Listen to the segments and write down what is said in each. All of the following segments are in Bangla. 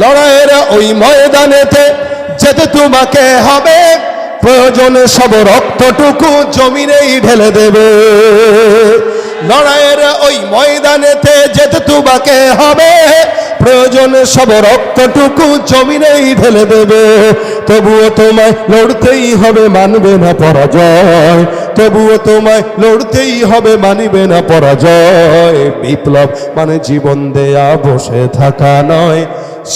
লড়াইয়ের ওই ময়দানেতে যেতে তোমাকে হবে, প্রয়োজনে সব রক্তটুকু জমিনেই ঢেলে দেবে। লড়াইয়ের ওই ময়দানেতে যেতে তোমাকে হবে, প্রয়োজনে সব রক্তটুকু জমিনেই ঢেলে দেবে। তবুও তোমায় লড়তেই হবে, মানবে না পরাজয়। তবুও তোমায় লড়তেই হবে, মানবে না পরাজয়। বিপ্লব মানে জীবন দেয়া বসে থাকা নয়,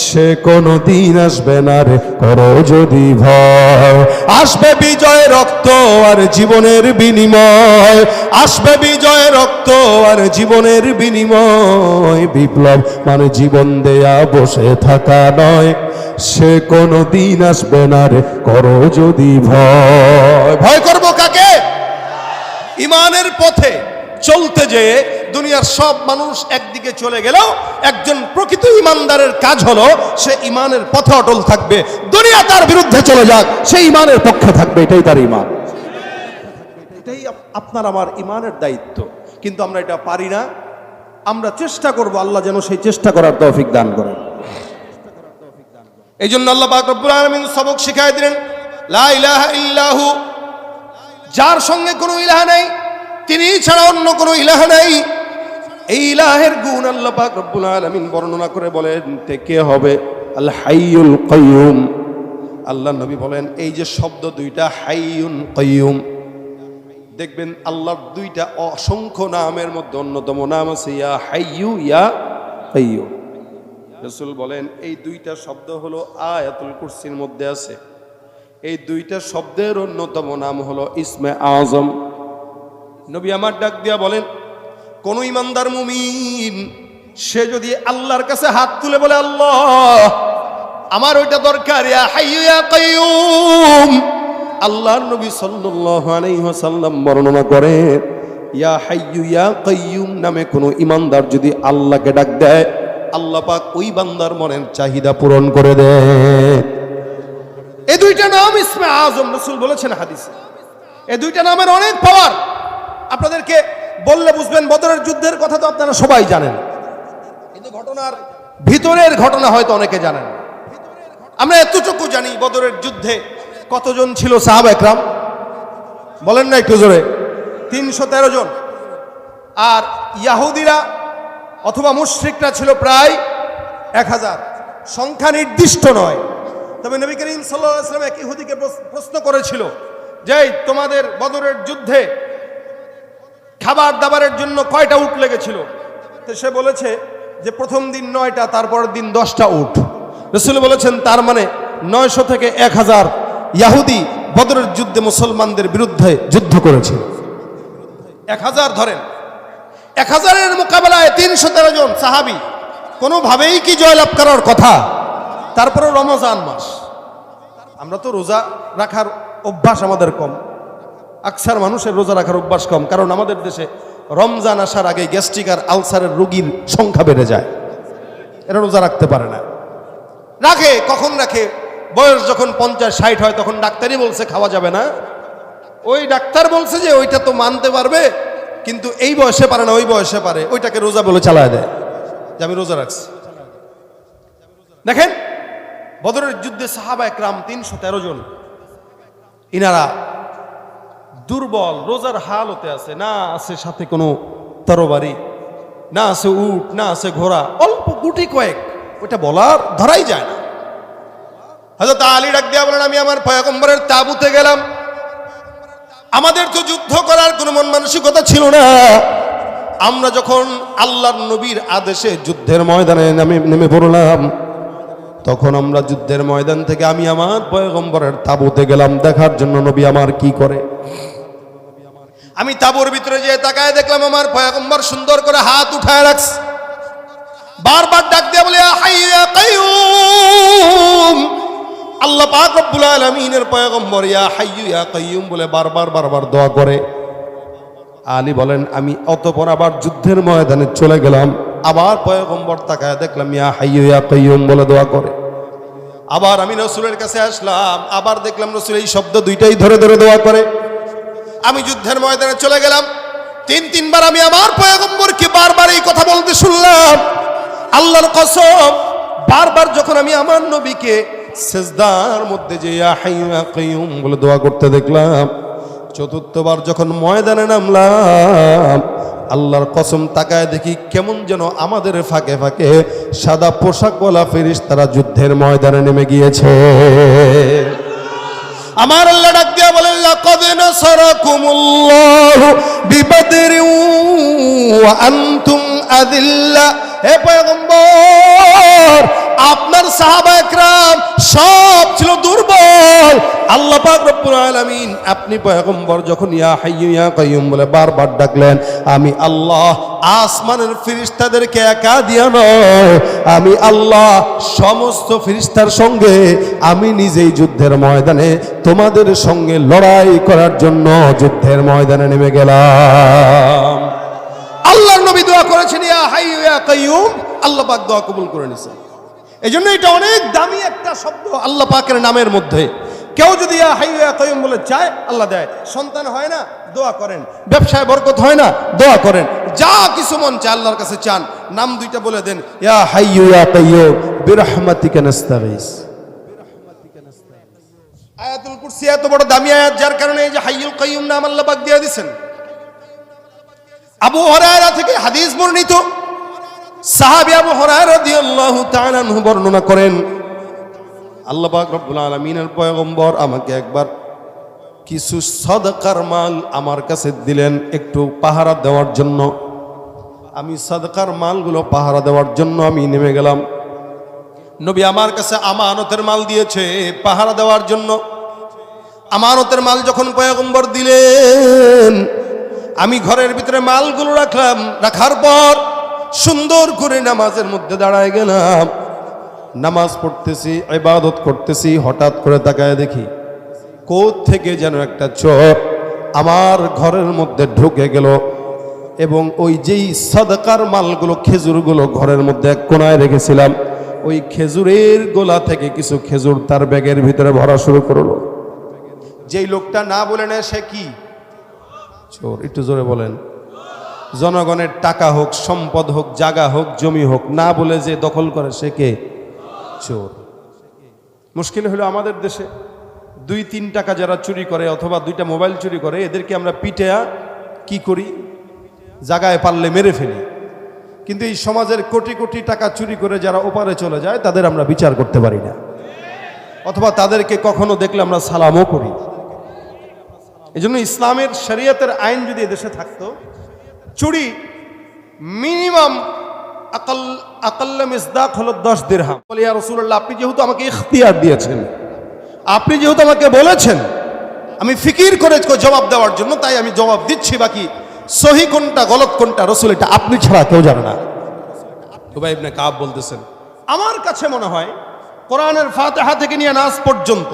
সে কোনো দিন আসবে না রে করো যদি ভয়। আসবে বিজয় রক্ত আর জীবনের বিনিময়, আসবে বিজয় রক্ত আর জীবনের বিনিময়। বিপ্লব মানে জীবন দেয়া বসে থাকা নয়, সে কোনো দিন আসবে না রে করো যদি ভয়। ভয় করবো কাকে? ইমানের পথে চলতে যেয়ে দুনিয়ার সব মানুষ একদিকে চলে গেলেও একজন প্রকৃত ইমানদারের কাজ হলো সে ইমানের পথে অটল থাকবে। দুনিয়া তার বিরুদ্ধে চলে যাক, সে ইমানের পক্ষে থাকবে, এটাই তার ইমান। এটাই আপনার আমার ইমানের দায়িত্ব। কিন্তু আমরা এটা পারি না। আমরা চেষ্টা করব, আল্লাহ যেন সেই চেষ্টা করার তৌফিক দান করেন। এই জন্য আল্লাহ পাক রব্বুল আলামিন সবক শিখাই দিলেন, লা ইলাহা ইল্লাহু, যার সঙ্গে কোনো ইলাহ নাই, তিনি ছাড়া অন্য কোনো ইলাহ নাই। এই ইলাহের গুণ আল্লাহ পাক রব্বুল আলামিন বর্ণনা করে বলেন তে কে হবে? আল হাইয়ুল কাইয়ুম। আল্লাহ নবী বলেন এই যে শব্দ দুইটা হাইয়ুন কাইয়ুম, দেখবেন আল্লাহর দুইটা অসংখ্য নামের মধ্যে অন্যতম নাম আছে ইয়া হাইয়ু ইয়া কাইয়ুম। রাসূল বলেন এই দুইটা শব্দ হলো আয়াতুল কুরসির মধ্যে আছে। এই দুইটা শব্দের অন্যতম নাম হলো ইসমে আজম। নবী আমার ডাক দিয়া বলেন কোন ইমানদার মুমিন সে যদি আল্লাহর কাছে হাত তুলে বলে আল্লাহ আমার ওইটা দরকার, ইয়া হাইয়ু ইয়া কাইয়ুম। আল্লাহর নবী সাল্লাল্লাহু আলাইহি ওয়াসাল্লাম বর্ণনা করে ইয়া হাইয়ু ইয়া কাইয়ুম নামে কোন ইমানদার যদি আল্লাহকে ডাক দেয়, আল্লাহ পাক ওই বান্দার মনের চাহিদা পূরণ করে দেয়। এই দুইটা নাম ইসমে আজম, রাসূল বলেছেন হাদিসে। এই দুইটা নামের অনেক পাওয়ার। আপনাদেরকে বললে বুঝবেন, বদরের যুদ্ধের কথা তো আপনারা সবাই জানেন, কিন্তু ঘটনার ভিতরের ঘটনা হয়তো অনেকে জানেন। আমরা এতটুকু জানি বদরের যুদ্ধে কতজন ছিল সাহাবা একরাম? বলেন না একটু জোরে। 313 জন। আর ইয়াহুদিরা অথবা মুশরিকরা ছিল প্রায় 1000। সংখ্যা নির্দিষ্ট নয়। তবে নবী করিম সাল্লাল্লাহু আলাইহি ওয়াসাল্লাম এক ইহুদিকে প্রশ্ন করেছিল যে তোমাদের বদরের যুদ্ধে খাবার দাবারের জন্য কয়টা উট লেগেছিল? তো সে বলেছে যে প্রথম দিন 9টা, তারপরের দিন 10টা উট। রাসূল বলেছেন তার মানে 900 থেকে 1000 ইহুদি বদরের যুদ্ধে মুসলমানদের বিরুদ্ধে যুদ্ধ করেছিল। 1000 ধরেন, 1000-এর মোকাবেলায় 313 জন সাহাবী কোনোভাবেই কি জয়লাভ করার কথা? তারপরে রমজান মাস, আমরা তো রোজা রাখার অভ্যাস আমাদের কম, আকসার মানুষের রোজা রাখার অভ্যাস কম, কারণ আমাদের দেশে রমজান আসার আগে গ্যাস্ট্রিক আর আলসারের রোগীর সংখ্যা বেড়ে যায়। এরা রোজা রাখতে পারে না। রাখে কখন রাখে? বয়স যখন 50-60 হয় তখন ডাক্তারই বলছে খাওয়া যাবে না। ওই ডাক্তার বলছে যে ওইটা তো মানতে পারবে, কিন্তু এই বয়সে পারে না, ওই বয়সে পারে, ওইটাকে রোজা বলে চালায় দেয় যে আমি রোজা রাখছি। দেখেন বদরের যুদ্ধে সাহাবা একরাম 313 জন, ইনারা দুর্বল, রোজার হালতে আছে, না আছে সাথে কোনো তরবারি, না আছে উট, না আছে ঘোড়া, অল্প গুটি কয়েক, ওইটা বলার ধরাই যায় না। হযরত আলী ডাক দিয়া বলেন আমি আমার পয়গম্বরের তাঁবুতে গেলাম, আমাদের তো যুদ্ধ করার কোনো মন মানসিকতা ছিল না। আমরা যখন আল্লাহর নবীর আদেশে যুদ্ধের ময়দানে নেমে পড়লাম, তখন আমরা যুদ্ধের ময়দান থেকে আমি আমার পয়গম্বরের তাঁবুতে গেলাম দেখার জন্য নবী আমার কি করে। আমি তাঁবুর ভিতরে যেয়ে তাকায় দেখলাম আমার পয়গম্বর সুন্দর করে হাত উঠায় রাখছে, বারবার ডাক দিয়ে বলে ইয়া হাইয়ু ইয়া কাইয়ুম। আল্লাহ পাক রব্বুল আলামিনের পয়গম্বর ইয়া হাইয়ু ইয়া কাইয়ুম বলে বারবার দোয়া করে। আলী বলেন আমি অতঃপর আবার যুদ্ধের ময়দানে চলে গেলাম, আবার পয়গম্বর তাকায় দেখলাম ইয়া হাইয়ু ইয়া কাইয়ুম বলে দোয়া করে। আবার আমি রাসূলের কাছে আসলাম, আবার দেখলাম রাসূল এই শব্দ দুইটাই ধরে ধরে দোয়া করে। আমি যুদ্ধের ময়দানে চলে গেলাম, 3-3বার আমি আমার পয়গম্বরকে বারবার এই কথা বলতে শুনলাম। আল্লাহর কসম বারবার যখন আমি আমার নবীকে সিজদার মধ্যে যে ইয়া হাইয়্যু ইয়া কাইয়্যুম বলে দোয়া করতে দেখলাম, চতুর্থবার যখন ময়দানে নামলাম, আল্লাহর কসম তাকায় দেখি কেমন যেন আমাদের ফাঁকে ফাঁকে সাদা পোশাকওয়ালা ফেরেশতারা যুদ্ধের ময়দানে নেমে গিয়েছে। আমার আল্লাহ ডাক দিয়া বলেন, লাকাদ নাসারাকুমুল্লাহু বিবাদরিন ওয়া আনতুম আযিল্লা। হে পয়গম্বর, আপনার সাহাবা একরাম সব ছিল দুর্বল। আল্লাহ পাক রব্বুল আলামিন আপনি পয়গম্বর যখন ইয়া হাইয়্যু ইয়া কাইয়্যুম বলে বারবার ডাকলেন, আমি আল্লাহ আসমানের ফেরেশতাদেরকে একা দিয়া নয়, আমি আল্লাহ সমস্ত ফেরেশতার সঙ্গে আমি নিজেই যুদ্ধের ময়দানে তোমাদের সঙ্গে লড়াই করার জন্য যুদ্ধের ময়দানে নেমে গেলাম। আল্লাহর নবী দোয়া করেছেন ইয়া হাইয়্যু ইয়া কাইয়্যুম, আল্লাহ পাক দোয়া কবুল করে নিয়েছেন। এই জন্য এটা অনেক দামি একটা শব্দ আল্লাহ পাকের নামের মধ্যে। কেউ যদি ইয়া হাইয়্যু ইয়া কাইয়্যুম বলে চায়, আল্লাহ দেয়। সন্তান হয় না, দোয়া করেন। ব্যবসায় বরকত হয় না, দোয়া করেন। যা কিছু মন চায় আল্লাহর কাছে চান, নাম দুইটা বলে দেন, ইয়া হাইয়্যু ইয়া কাইয়্যুম বিরহমাতিকা নাস্তাগীস। আয়াতুল কুরসি এত বড় দামি আয়াত, যার কারণে এই যে হাইয়ুল কাইয়্যুম নাম আল্লাহ পাক দিয়ে দিয়েছেন। আবু হুরায়রা থেকে হাদিস বর্ণিত, সাহাবী আবু হুরায়রা রাদিয়াল্লাহু তাআলা আনহু বর্ণনা করেন, আল্লাহ পাক রব্বুল আলামিনের পয়গম্বর আমাকে একবার কিছু সাদকার মাল আমার কাছে দিলেন একটু পাহারা দেওয়ার জন্য। আমি সাদকার মালগুলো পাহারা দেওয়ার জন্য আমি নেমে গেলাম। নবী আমার কাছে আমানতের মাল দিয়েছে পাহারা দেওয়ার জন্য। আমানতের মাল যখন পয়গম্বর দিলেন, আমি ঘরের ভিতরে মালগুলো রাখলাম। রাখার পর সুন্দর করে নামাজের মধ্যে দাঁড়ায় গেলাম। নামাজ পড়তেছি, ইবাদত করতেছি, হঠাৎ করে তাকায় দেখি কোথ থেকে যেন একটা চোর আমার ঘরের মধ্যে ঢুকে গেল এবং ওই যেই সাদকার মালগুলো, খেজুরগুলো ঘরের মধ্যে এক কোনায় রেখেছিলাম, ওই খেজুরের গোলা থেকে কিছু খেজুর তার ব্যাগের ভিতরে ভরা শুরু করলো। যেই লোকটা না বলে নেয় সে কি চোর? একটু জোরে বলেন। জনগণের টাকা হোক, সম্পদ হোক, জায়গা হোক, জমি হোক, না বলে যে দখল করে সে কে? চোর। মুশকিল হলো আমাদের দেশে 2-3 টাকা যারা চুরি করে অথবা 2টা মোবাইল চুরি করে, এদেরকে আমরা পিটেয়া কি করি? জায়গায় পারলে মেরে ফেলি। কিন্তু এই সমাজের কোটি কোটি টাকা চুরি করে যারা ওপারে চলে যায়, তাদের আমরা বিচার করতে পারি না, অথবা তাদেরকে কখনো দেখলে আমরা সালামও করি। এই জন্য ইসলামের শরীয়তের আইন যদি এদেশে থাকতো, চুরি মিনিমাম আকাল্লা মিসদাক হলো 10 দিরহাম। বলে ইয়া রাসূলুল্লাহ, আপনি যেহেতু আমাকে ইখতিয়ার দিয়েছেন, আপনি যেহেতু আমাকে বলেছেন আমি ফিকির করে জবাব দেওয়ার জন্য, তাই আমি জবাব দিচ্ছি। বাকি সহি কোনটা গলত কোনটা রাসূল এটা আপনি ছাড়া কেউ জানে না। উবাই ইবনে কাব বলতেছেন, আমার কাছে মনে হয় কোরআনের ফাতিহা থেকে নিয়ে নাস পর্যন্ত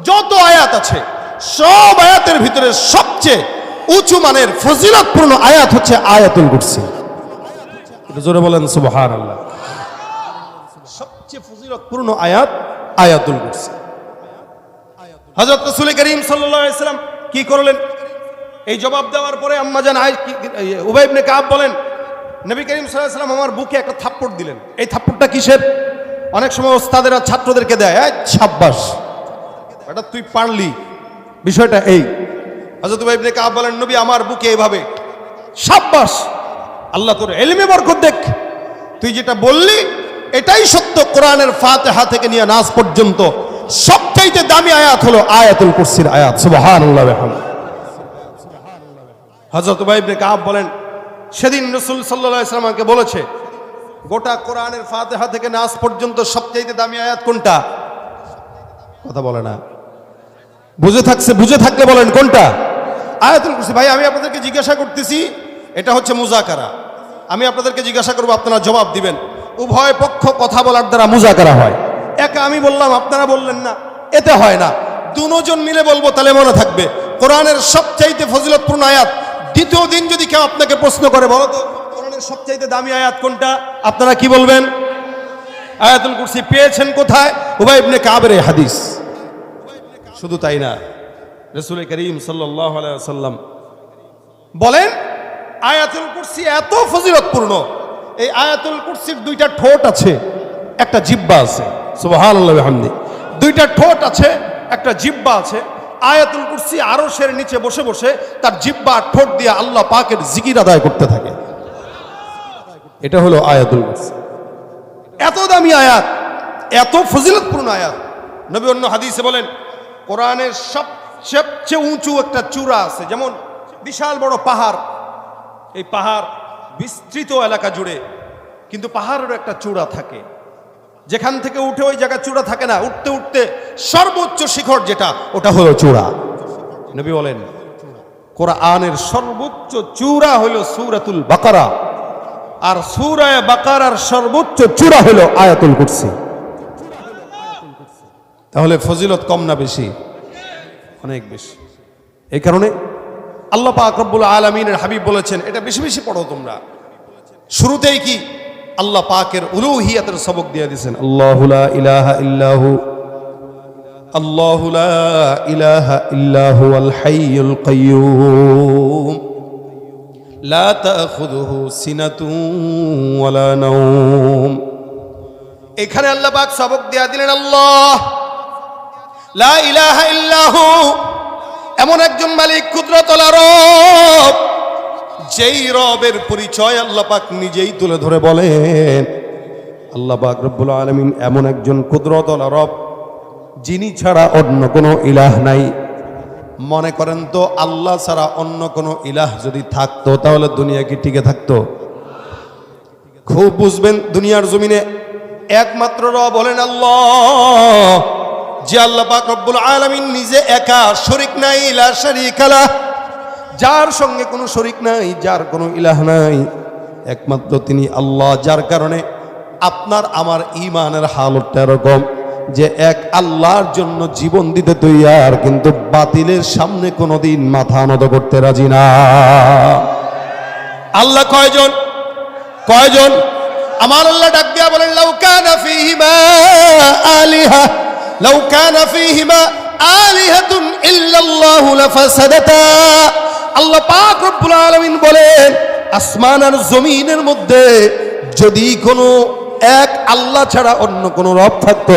যত আয়াত আছে, সব আয়াতের ভিতরে সবচেয়ে উঁচু মানের ফজিলতপূর্ণ আয়াত হচ্ছে আয়াতুল কুরসি। এটা জোরে বলেন সুবহানাল্লাহ। সবচেয়ে ফজিলতপূর্ণ আয়াত আয়াতুল কুরসি। হযরত রাসূল করিম সাল্লাল্লাহু আলাইহি ওয়াসাল্লাম কি করলেন? এই জবাব দেওয়ার পরে আম্মা জান উবাই ইবনে কাব বলেন, নবী করিম সাল্লাল্লাহু আলাইহি ওয়াসাল্লাম আমার বুকে একটা থাপ্পড় দিলেন। এই থাপ্পড়টা কিসের? অনেক সময় ওস্তাদেরা ছাত্রদেরকে দেয়, শাব্বাস এটা তুই পারলি, বিষয়টা এই। হযরত উবাই ইবনে কাব বলেন, নবী আমার বুকে এইভাবে, শাব্বাস, আল্লাহ তোর ইলমে বরকত দেখ, তুই যেটা বললি এটাই সত্য। কোরআনের ফাতিহা থেকে নিয়ে নাস পর্যন্ত সবচাইতে দামি আয়াত হলো আয়াতুল কুরসির আয়াত। সুবহানাল্লাহ ওয়া বিহামদিহি। হযরত উবাই ইবনে কাব বলেন, সেদিন রাসূল সাল্লাল্লাহু আলাইহি ওয়াসাল্লাম আমাকে বলেছে, গোটা কোরআনের ফাতিহা থেকে নাস পর্যন্ত সবচাইতে দামি আয়াত কোনটা? কথা বলে না। বুঝে থাকলে বলেন কোনটা? আয়াতুল কুরসি। ভাই আমি আপনাদেরকে জিজ্ঞাসা করতেছি, এটা হচ্ছে মুজাকারা। আমি আপনাদেরকে জিজ্ঞাসা করব, আপনারা জবাব দিবেন। উভয় পক্ষ কথা বলার দ্বারা মুজাকারা হয়। একা আমি বললাম, আপনারা বললেন না, এতে হয় না। দুজন মিলে বলবো, তাহলে মনে থাকবে। কোরআনের সবচাইতে ফজিলতপূর্ণ আয়াত। দ্বিতীয় দিন যদি কেউ আপনাকে প্রশ্ন করে, বলো তো কোরআনের সবচাইতে দামি আয়াত কোনটা, আপনারা কি বলবেন? আয়াতুল কুরসি। পেয়েছেন কোথায়? উবাই ইবনে কাবের এই হাদিস। শুধু তাই না, রাসূল করিম সাল্লাল্লাহু আলাইহি ওয়াসাল্লাম বলেন, আয়াতুল কুরসি এত ফজিলতপূর্ণ, এই আয়াতুল কুরসির 2টা ঠোঁট আছে। একটা জিহ্বা আছে, সুবহানাল্লাহি ওয়া বিহামদিহি, দুইটা ঠোঁট আছে, একটা জিহ্বা আছে। আয়াতুল কুরসি আরশের নিচে বসে বসে তার জিহ্বা আর ঠোঁট দিয়ে আল্লাহ পাকের জিকির আদায় করতে থাকে। এটা হলো আয়াতুল কুরসি। এত দামি আয়াত, এত ফজিলতপূর্ণ আয়াত। নবী অন্য হাদিসে বলেন, কোরআনের সবচেয়ে উঁচু একটা চূড়া আছে, যেমন বিশাল বড় পাহাড়, এই পাহাড় বিস্তৃত এলাকা জুড়ে, কিন্তু পাহাড়ের একটা চূড়া থাকে, যেখান থেকে উঠে ওই জায়গা চূড়া থাকে না, উঠতে উঠতে সর্বোচ্চ শিখর যেটা, ওটা হলো চূড়া। নবী বলেন কোরআনের সর্বোচ্চ চূড়া হলো সূরাতুল বাকারা, আর সূরা বাকারার সর্বোচ্চ চূড়া হলো আয়াতুল কুরসি। তাহলে ফজিলত কম না বেশি? অনেক বেশি। এই কারণে আল্লাহ পাক রব্বুল আলামিনের হাবিব বলেছেন, এটা বেশি বেশি পড়ো তোমরা। শুরুতেই কি আল্লাহ পাকের উলুহিয়াতের সবক দিয়ে দিয়েছেন, আল্লাহু লা ইলাহা ইল্লাহু, আল্লাহু লা ইলাহা ইল্লাহু আল হাইয়ুল কাইয়্যুম, লা তাখুযুহু সিনাতুন ওয়ালা নাওম। এখানে আল্লাহ পাক সবক দিয়ে দিলেন, আল্লাহ লা ইলাহা ইল্লাহু, এমন একজন মালিক, কুদরতওয়ালা রব, যেই রবের পরিচয় আল্লাহ পাক নিজেই তুলে ধরে বলেন, আল্লাহ পাক রব্বুল আলামিন এমন একজন কুদরতওয়ালা রব, যিনি ছাড়া অন্য কোনো ইলাহ নাই। মনে করেন তো, আল্লাহ ছাড়া অন্য কোনো ইলাহ যদি থাকতো, তাহলে দুনিয়া কি টিকে থাকতো? খুব বুঝবেন, দুনিয়ার জমিনে একমাত্র রব হলেন আল্লাহ, যে আল্লাহ পাক রব্বুল আলামিন নিজে একা, শরীক নাই, লা শারীকা লাহ, যার সঙ্গে কোনো শরীক নাই, যার কোনো ইলাহ নাই, একমাত্র তিনি আল্লাহ। যার কারণে আপনার আমার ঈমানের হালতটা এরকম যে এক আল্লাহর জন্য জীবন দিতে তৈয়ার, কিন্তু বাতিলের সামনে কোনোদিন মাথা নত করতে রাজি না। আল্লাহ কয়জন? কয়জন? আমার আল্লাহ ডাক দিয়া বলেন, লাউ কানা ফীহিমা আলিহা, লাউ কানা ফীহিমা আলিহাতুন ইল্লাল্লাহু লাফাসাদাতা। আল্লাহ পাক রব্বুল আলামিন বলেন, আসমান আর জমিনের মধ্যে যদি কোনো এক আল্লাহ ছাড়া অন্য কোনো রব থাকতো,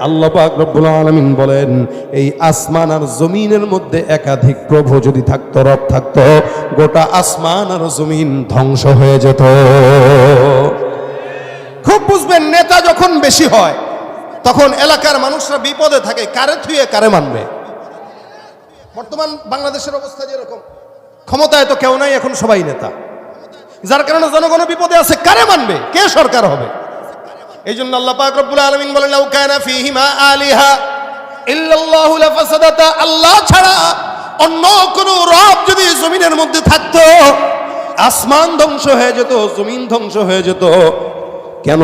আল্লাহ পাক রব্বুল আলামিন বলেন, এই আসমান আর জমিনের মধ্যে একাধিক প্রভু যদি থাকতো, রব থাকতো, গোটা আসমান আর জমিন ধ্বংস হয়ে যেত। খুব বুঝবেন, নেতা যখন বেশি হয় তখন এলাকার মানুষরা বিপদে থাকে, কারে থুয়ে কারে মানবে। বর্তমান বাংলাদেশের অবস্থা যেরকম, ক্ষমতায় তো কেউ নাই, এখন সবাই নেতা, যার কারণে জনগণ বিপদে আছে, কারে মানবে, কে সরকার হবে। এই জন্য আল্লাহ পাক রব্বুল আলামিন বলেন, লাউ কানা ফীহিমা আলিহা ইল্লাল্লাহু লাফাসাদাতা, আল্লাহ ছাড়া অন্য কোন রব যদি জমিনের মধ্যে থাকতো, আসমান ধ্বংস হয়ে যেত, জমিন ধ্বংস হয়ে যেত। কেন?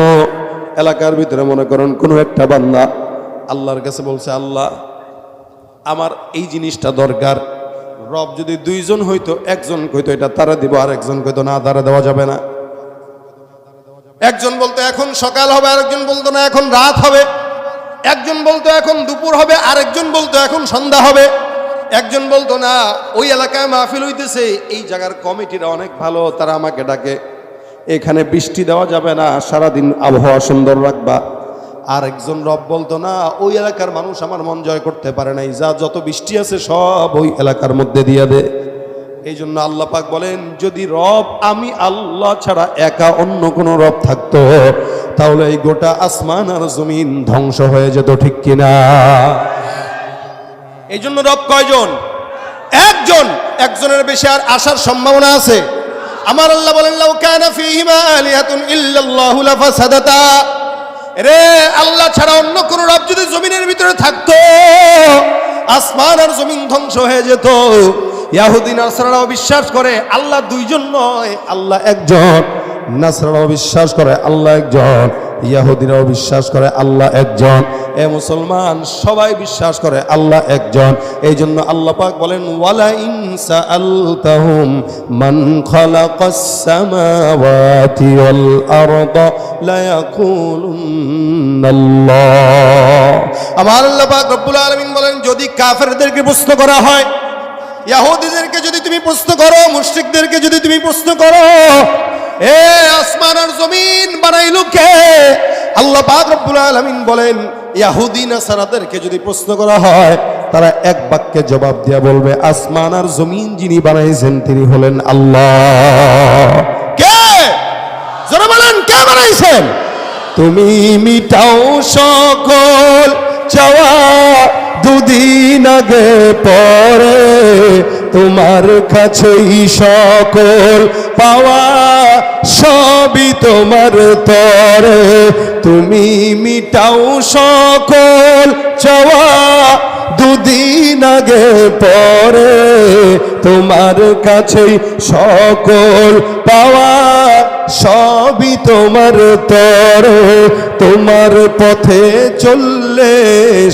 এলাকার ভিতরে মনে করেন কোনো একটা বান্দা আল্লাহর কাছে বলছে, আল্লাহ আমার এই জিনিসটা দরকার। রব যদি দুইজন হইতো, একজন কইতো এটা তারা দিব, আর একজন কইতো না, তারা দেওয়া যাবে না। একজন বলতো এখন সকাল হবে, আরেকজন বলতো না এখন রাত হবে। একজন বলতো এখন দুপুর হবে, আরেকজন বলতো এখন সন্ধ্যা হবে। একজন বলতো না, ওই এলাকায় মাহফিল হইতেছে, এই জায়গার কমিটিরা অনেক ভালো, তারা আমাকে ডাকে, এখানে বৃষ্টি দেওয়া যাবে না, সারাদিন আবহাওয়া সুন্দর রাখবা। আরেকজন রব বলতো না, ওই এলাকার মানুষ আমার মন জয় করতে পারে নাই, যা যত বৃষ্টি আছে সব ওই এলাকার মধ্যে দিয়ে দে। এই জন্য আল্লাহ পাক বলেন, যদি রব আমি আল্লাহ ছাড়া একা অন্য কোনো রব থাকতো, তাহলে এই গোটা আসমান আর জমিন ধ্বংস হয়ে যেত, ঠিক কিনা? এই জন্য রব কয়জন? একজন। একজনের বেশি আর আসার সম্ভাবনা আছে? আমার আল্লাহ বলেন, লাউ কানা ফীহিমা আলিহাতুন ইল্লাল্লাহু লাফাসাদাতা, রে আল্লাহ ছাড়া অন্য কোন রব যদি জমিনের ভিতরে থাকতো, আসমান আর জমিন ধ্বংস হয়ে যেত। ইহুদি নাসারাও বিশ্বাস করে আল্লাহ দুইজন নয়, আল্লাহ একজন। নাসারাও বিশ্বাস করে আল্লাহ একজন, ইহুদিরাও বিশ্বাস করে আল্লাহ একজন। এ মুসলমান, সবাই বিশ্বাস করে আল্লাহ একজন। এই জন্য আল্লাহ পাক বলেন, ওয়ালা ইন সাআলতাহুম মান খালাকাস সামাওয়াতি ওয়াল আরদা লা ইয়াকুলুনাল্লাহ। আমার আল্লাহ পাক রব্বুল আলামিন বলেন, যদি কাফেরদেরকে প্রশ্ন করা হয়, ইহুদিদেরকে যদি তুমি প্রশ্ন করো, মুশরিকদেরকে যদি তুমি প্রশ্ন করো, এ আসমান আর জমিন বানাইলো কে? আল্লাহ পাক রব্বুল আলামিন বলেন ইহুদি নাসারাদেরকে যদি প্রশ্ন করা হয় তারা এক বাক্যে জবাব দিয়া বলবে আসমান আর জমিন যিনি বানাইছেন তিনি হলেন আল্লাহ। কে? যারা বলেন কে বানাইছেন? তুমি মিটাও সকল চাওয়া দুদিন আগে পরে, তোমার কাছেই সকল পাওয়া সবই তোমার তরে। তুমি মিটাও সকল চাওয়া দুদিন আগে পরে, তোমার কাছেই সকল পাওয়া সবই তোমার তরে। তোমার পথে চললে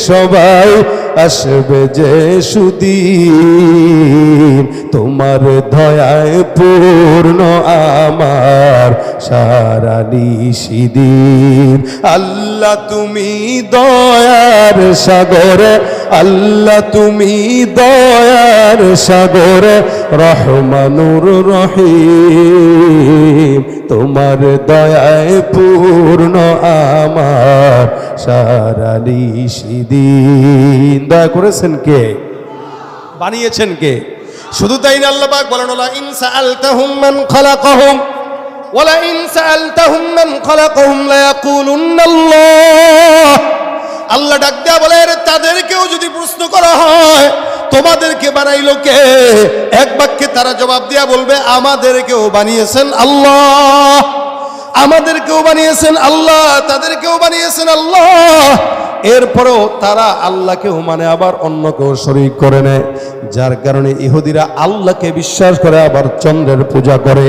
সবাই আসবে যে সুদিন, তোমার দয়ায় পূর্ণ আমার সারা নিশিদিন। আল্লাহ তুমি দয়ার সাগরে, আল্লাহ তুমি দয়ার সাগরে, রহমানুর রহিম, তোমার দয়ায় পূর্ণ আমার সারা নিশিদিন। দয়া করেছেন কে? বানিয়েছেন কে? শুধু তাই না, আল্লাহ পাক বলেন ওয়ালা ইন সাআলতাহুম মান খালাকাহুম ওয়ালা ইন সাআলতাহুম মান খালাকাহুম লা ইয়াকুলুন্নাল্লাহ। আল্লাহ ডাক দেয়া বলে তাদেরকেও যদি প্রশ্ন করা হয় তোমাদেরকে বানাইলো কে, এক বাক্যে তারা জবাব দিয়া বলবে আমাদেরকেও বানিয়েছেন আল্লাহ, আমাদেরকেও বানিয়েছেন আল্লাহ, তাদেরকেও বানিয়েছেন আল্লাহ। এরপরেও তারা আল্লাহকেও মানে আবার অন্য কেউ শরীক করে নেয়, যার কারণে ইহুদিরা আল্লাহকে বিশ্বাস করে আবার চন্দ্রের পূজা করে,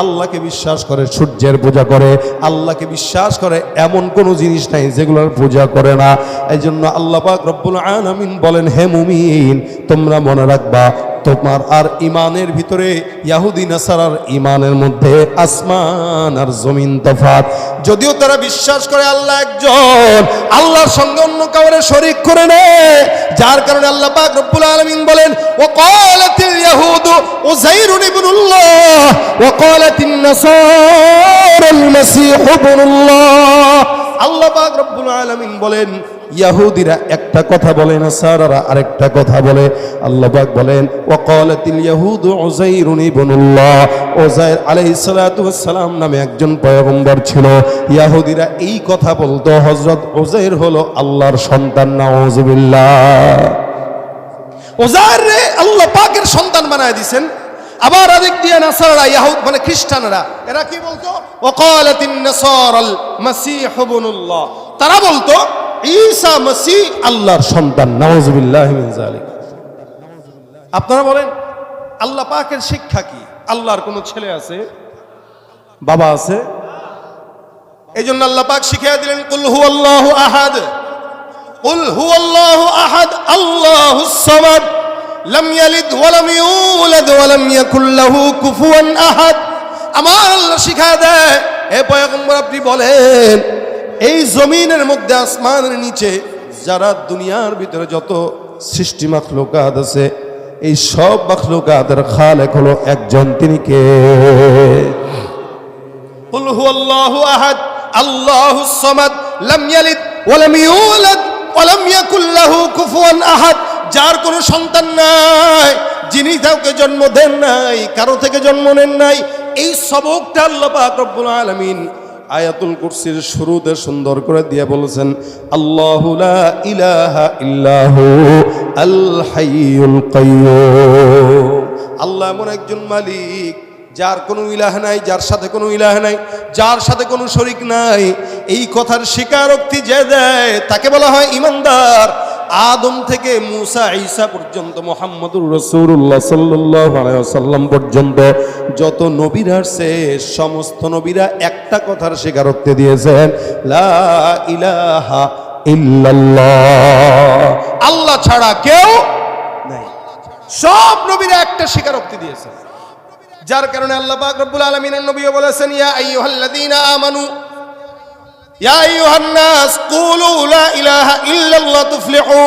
আল্লাহকে বিশ্বাস করে সূর্যের পূজা করে, আল্লাহকে বিশ্বাস করে এমন কোনো জিনিস নাই যেগুলোর পূজা করে না। এই জন্য আল্লাহ পাক রব্বুল আলামিন বলেন হে মুমিন তোমরা মনে রাখবা তোমার আর ইমানের ভিতরে ইহুদি নাসারার ইমানের মধ্যে আসমান আর জমিন তফাৎ। যদিও তারা বিশ্বাস করে আল্লাহ একজন, আল্লাহর সঙ্গে অন্য কাউরে শরীক করে নেয়, যার কারণে আল্লাহ পাক রব্বুল আলামিন বলেন ওয়াকালাতিল ইয়াহুদু উযাইরুন ইবনুল্লাহ ওয়াকালাতিন নাসারাল মাসীহু ইবনুল্লাহ। আল্লাহ পাক রব্বুল আলামিন বলেন ইহুদিরা একটা কথা বলে, নাসারারা আরেকটা কথা বলে। আল্লাহ পাক বলেন ওয়াকালাতিল ইয়াহুদু উযাইরুন ইবনুল্লাহ, উযাইর আলাইহিস সালাতু ওয়াস সালাম নামে একজন পয়গম্বর ছিল। ইহুদিরা এই কথা বলতো হযরত উযাইর হলো আল্লাহর সন্তান। নাউযুবিল্লাহ। উযাইর রে আল্লাহ পাকের সন্তান বানায় দিবেন। আবার আরেক দিয়ে নাসারারা ইহুদ মানে খ্রিস্টানরা এরা কি বলতো ওয়াকালাতিন নাসারাল মাসীহু ইবনুল্লাহ, তারা বলতো ঈসা মসিহ আল্লাহর সন্তান। নাউযুবিল্লাহি মিন যালিক। আপনারা বলেন আল্লাহ পাকের শিক্ষা কি? আল্লাহর কোনো ছেলে আছে, বাবা আছে? এইজন্য আল্লাহ পাক শিখিয়ে দিলেন কুল হুয়াল্লাহু আহাদ, কুল হুয়াল্লাহু আহাদ আল্লাহুস সামাদ লাম ইয়ালিদ ওয়া লাম ইউলাদ ওয়া লাম ইয়াকুল লাহু কুফুয়ান আহাদ। আমার আল্লাহ শিখিয়ে দেয় হে পয়গম্বর আপনি বলেন এই জমিনের মধ্যে আসমানের নিচে যারা দুনিয়ার ভিতরে যত সৃষ্টি মাখলুকাত আছে এই সব মাখলুকাতের খালেক হলো একজন, তিনি কে? কুল হুয়াল্লাহু আহাদ আল্লাহুস সামাদ লাম ইয়ালিদ ওয়া লাম ইউলাদ ওয়া লাম ইয়াকুল লাহু কুফুয়ান আহাদ। যার কোনো সন্তান নাই, যিনি কাউকে জন্ম দেন নাই, কারো থেকে জন্ম নেন নাই। এই সবকটা আল্লাহ পাক রব্বুল আলামিন আয়াতুল কুরসির শুরুতে সুন্দর করে দিয়ে বলেছেন আল্লাহু লা ইলাহা ইল্লাহু আল হাইয়ুল কাইয়্যুম। আল্লাহ এমন একজন মালিক যার কোনো ইলাহ নাই, যার সাথে কোনো ইলাহ নাই, যার সাথে কোনো শরীক নাই। এই কথার স্বীকারোক্তি যে দেয় তাকে বলা হয় ঈমানদার। আদম থেকে মুসা ঈসা পর্যন্ত মুহাম্মদুর রাসূলুল্লাহ সাল্লাল্লাহু আলাইহি ওয়াসাল্লাম পর্যন্ত যত নবীরা আসছে সমস্ত নবীরা একটা কথার স্বীকারোক্তি দিয়েছেন লা ইলাহা ইল্লাল্লাহ, আল্লাহ ছাড়া কেউ নাই। সব নবীরা একটা স্বীকারোক্তি দিয়েছেন, যার কারণে আল্লাহ পাক রব্বুল আলামিনের নবীও বলেছেন ইয়া আইয়ুহাল্লাযীনা আমানু ইয়া আইয়ুহান নাস কুলু লা ইলাহা ইল্লাল্লাহ তুফলিহু।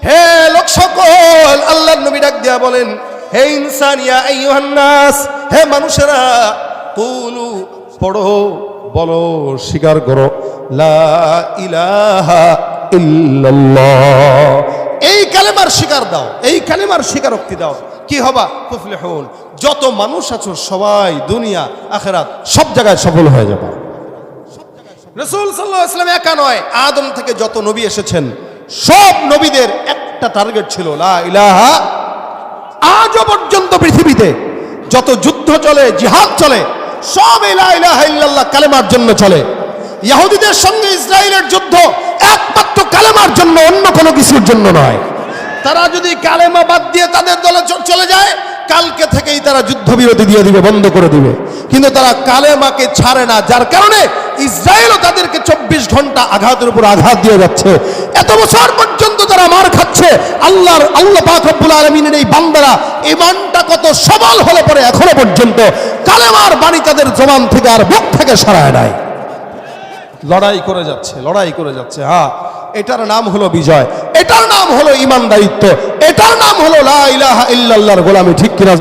হে লোক সকল, আল্লাহর নবী ডাক দিয়া বলেন হে ইনসান ইয়া আইয়ুহান নাস, হে মানুষেরা কুলু পড়ো বলো, স্বীকার করো লা ইলাহা ইল্লাল্লাহ। এই কালেমার স্বীকার দাও, এই কালেমার স্বীকারোক্তি দাও, কি হবা? তুফলিহুন। যত মানুষ আছো সবাই দুনিয়া আখিরাত সব জায়গায় সফল হয়ে যাবে। রাসূল সাল্লাল্লাহু আলাইহি ওয়াসাল্লাম একা নয়, আদম থেকে যত নবী এসেছেন সব নবীদের একটা টার্গেট ছিল লা ইলাহা। আজও পর্যন্ত পৃথিবীতে যত যুদ্ধ চলে, জিহাদ চলে, সব লা ইলাহা ইল্লাল্লাহ কালেমার জন্য চলে। ইহুদিদের সঙ্গে ইসরায়েলের যুদ্ধ একমাত্র কালেমার জন্য, অন্য কোনো কিছুর জন্য নয়। তারা যদি কালেমা বাদ দিয়ে তাদের দলে চলে যায়, কালকে থেকেই তারা যুদ্ধবিরতি দিয়ে দিবে, বন্ধ করে দিবে। কিন্তু তারা কালেমাকে ছাড়ে না, যার কারণে ইসরায়েলও তাদেরকে 24 ঘন্টা আঘাতের উপর আঘাত দিয়ে যাচ্ছে। এত বছর পর্যন্ত তারা মার খাচ্ছে। আল্লাহ পাক রব্বুল আলামিনের এই বান্দারা ঈমানটা কত সবল হলে পরে এখনো পর্যন্ত কালেমার বাণী তাদের জবান থেকে আর বুক থেকে সরায় নাই। লড়াই করে যাচ্ছে, লড়াই করে যাচ্ছে। হ্যাঁ, এটার নাম হলো বিজয়, এটার নাম হলো ইমানদারিত্ব, এটার নাম হলো লা ইলাহা ইল্লাল্লাহর গোলামি। ঠিক কিনা?